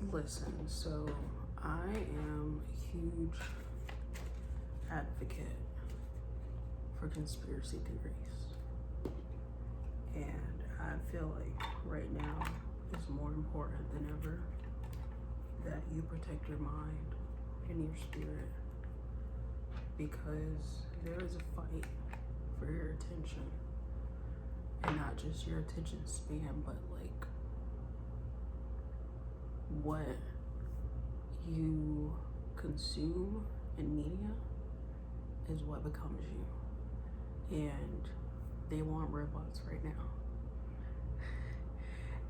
Listen, so I am a huge advocate for conspiracy theories. And I feel like right now is more important than ever that you protect your mind and your spirit, because there is a fight for your attention, and not just your attention span, but like what you consume in media is what becomes you. And they want robots right now.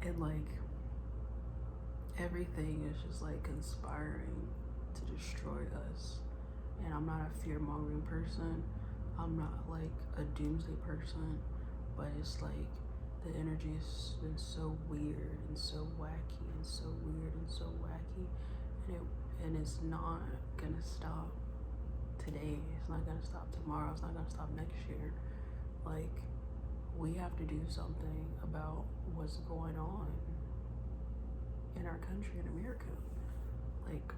And like everything is just like conspiring to destroy us. And I'm not a fear-mongering person. I'm not like a doomsday person, but it's like the energy has been so weird and so wacky and so weird and so wacky, and it's not gonna stop today. It's not gonna stop tomorrow. It's not gonna stop next year. Like, we have to do something about what's going on in our country, in America. Like,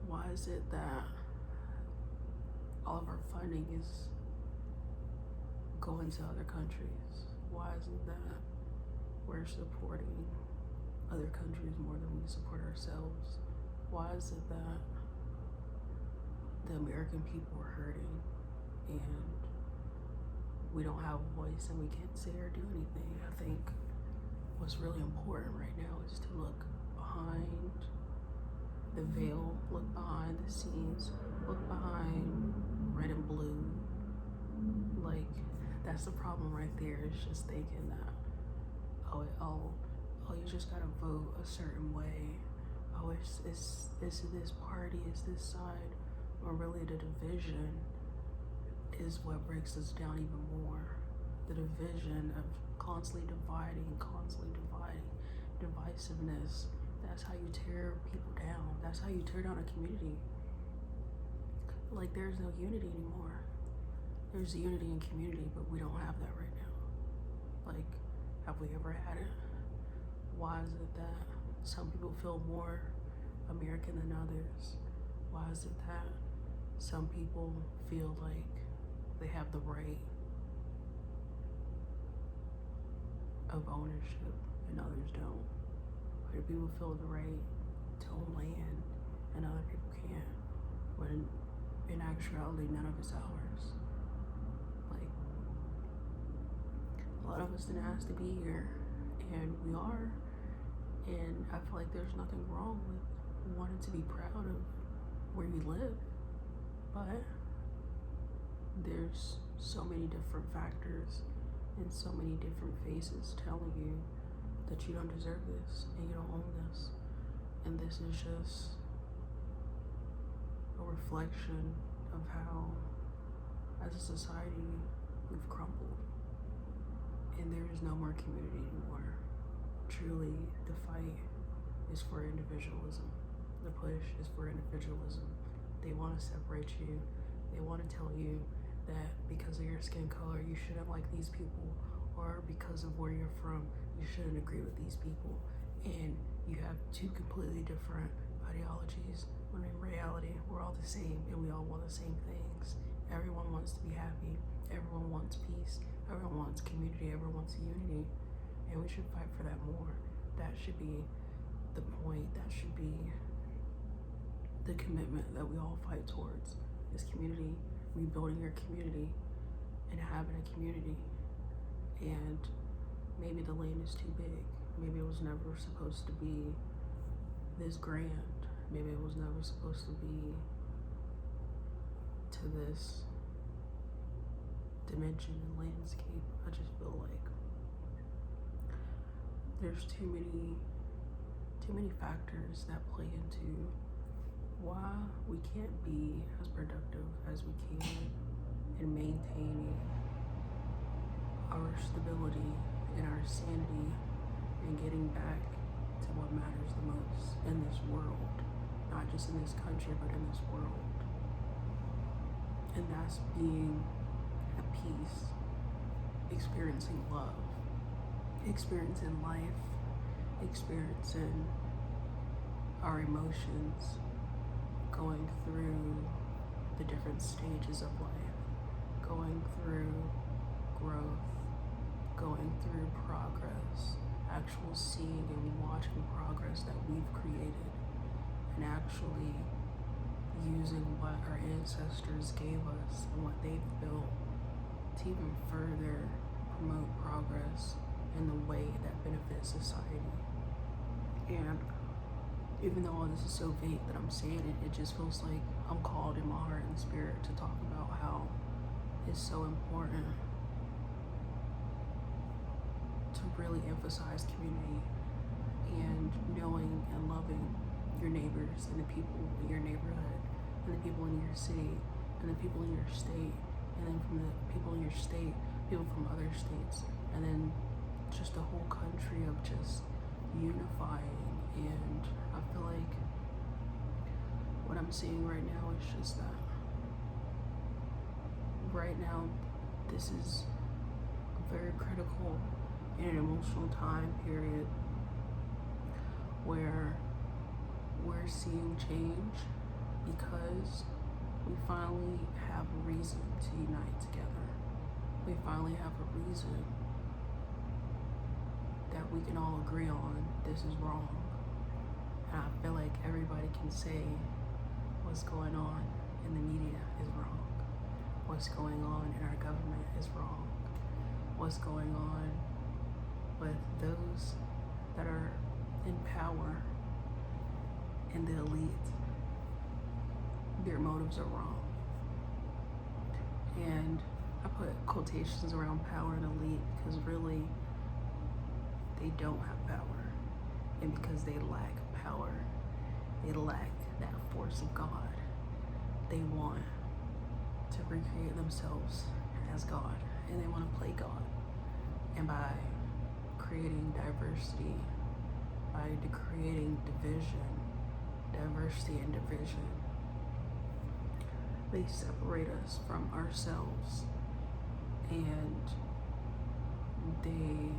why is it that all of our funding is going to other countries? Why is it that we're supporting other countries more than we support ourselves? Why is it that the American people are hurting and we don't have a voice and we can't say or do anything? I think what's really important right now is to look behind the veil, look behind the scenes, look behind red and blue. Like, that's the problem right there. It's just thinking that, oh, you just gotta vote a certain way. Oh, it's this party, it's this side. When really the division is what breaks us down even more. The division of constantly dividing, divisiveness. That's how you tear people down. That's how you tear down a community. Like, there's no unity anymore. There's unity in community, but we don't have that right now. Like, have we ever had it? Why is it that some people feel more American than others? Why is it that some people feel like they have the right of ownership and others don't? Why do people feel the right to own land and other people can't? When in actuality, none of it's ours. Like, a lot of us didn't ask to be here, and we are. And I feel like there's nothing wrong with wanting to be proud of where you live, but there's so many different factors and so many different faces telling you that you don't deserve this and you don't own this. And this is just a reflection of how, as a society, we've crumbled. And there is no more community anymore. Truly, the fight is for individualism. The push is for individualism. They want to separate you. They want to tell you that because of your skin color, you shouldn't like these people, or because of where you're from, you shouldn't agree with these people. And you have two completely different ideologies, when in reality, we're all the same and we all want the same things. Everyone wants to be happy. Everyone wants peace. Everyone wants community. Everyone wants unity. And we should fight for that more. That should be the point. That should be the commitment that we all fight towards, is community, rebuilding your community and having a community. And maybe the land is too big. Maybe it was never supposed to be this grand. Maybe it was never supposed to be to this dimension and landscape. I just feel like there's too many factors that play into why we can't be as productive as we can in maintaining our stability and our sanity and getting back to what matters the most in this world, not just in this country, but in this world. And that's being at peace, experiencing love, experiencing life, experiencing our emotions, going through the different stages of life, going through growth, going through progress, actual seeing and watching progress that we've created, and actually using what our ancestors gave us and what they've built to even further promote progress in the way that benefits society. And even though all this is so vague that I'm saying it, it just feels like I'm called in my heart and spirit to talk about how it's so important to really emphasize community and knowing and loving your neighbors and the people in your neighborhood and the people in your city and the people in your state, and then from the people in your state, people from other states, and then just a whole country of just unifying. And I feel like what I'm seeing right now is just that right now this is a very critical and an emotional time period where we're seeing change because we finally have a reason to unite together. We finally have a reason that we can all agree on this is wrong. And I feel like everybody can say what's going on in the media is wrong. What's going on in our government is wrong. What's going on with those that are in power and the elite, their motives are wrong. And I put quotations around power and elite because really they don't have power. And because they lack power, they lack that force of God. They want to recreate themselves as God, and they want to play God. And by creating diversity, by creating diversity and division, they separate us from ourselves, and they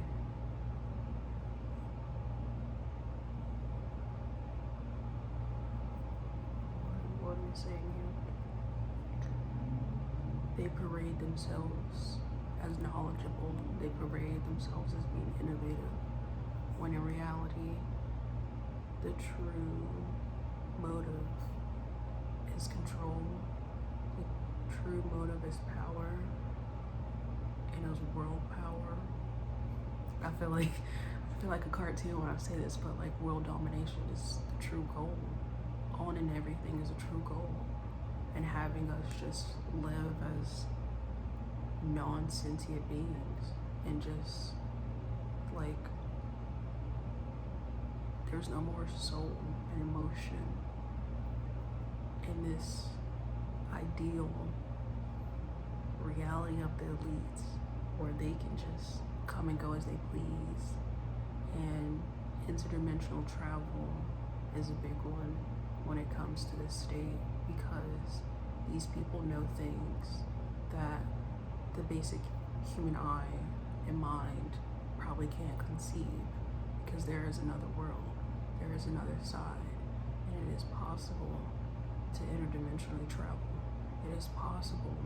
what am I saying here? They parade themselves as knowledgeable. They parade themselves as being innovative, when in reality, the true motive is control. The true motive is power, and is world power. I feel like a cartoon when I say this, but like world domination is the true goal. Owning everything is a true goal, and having us just live as non-sentient beings and just like there's no more soul and emotion in this ideal reality of the elites where they can just come and go as they please. And interdimensional travel is a big one when it comes to this state, because these people know things that the basic human eye and mind probably can't conceive, because there is another world, there is another side, and it is possible to interdimensionally travel. It is possible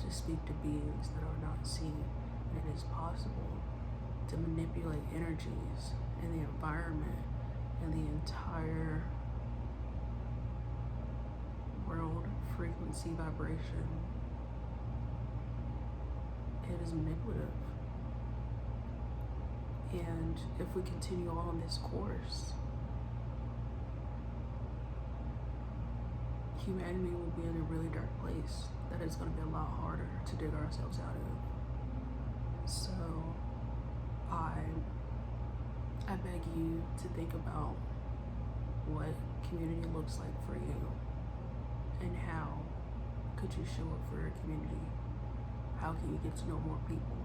to speak to beings that are not seen, and it is possible to manipulate energies in the environment and the entire world frequency vibration. It is manipulative. And if we continue on this course, humanity will be in a really dark place that is going to be a lot harder to dig ourselves out of. So I beg you to think about what community looks like for you, and how could you show up for your community? How can you get to know more people?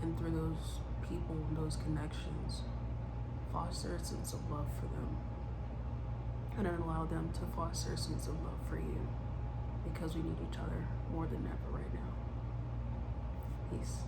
And through those people and those connections, foster a sense of love for them, and then allow them to foster a sense of love for you, because we need each other more than ever right now. Peace.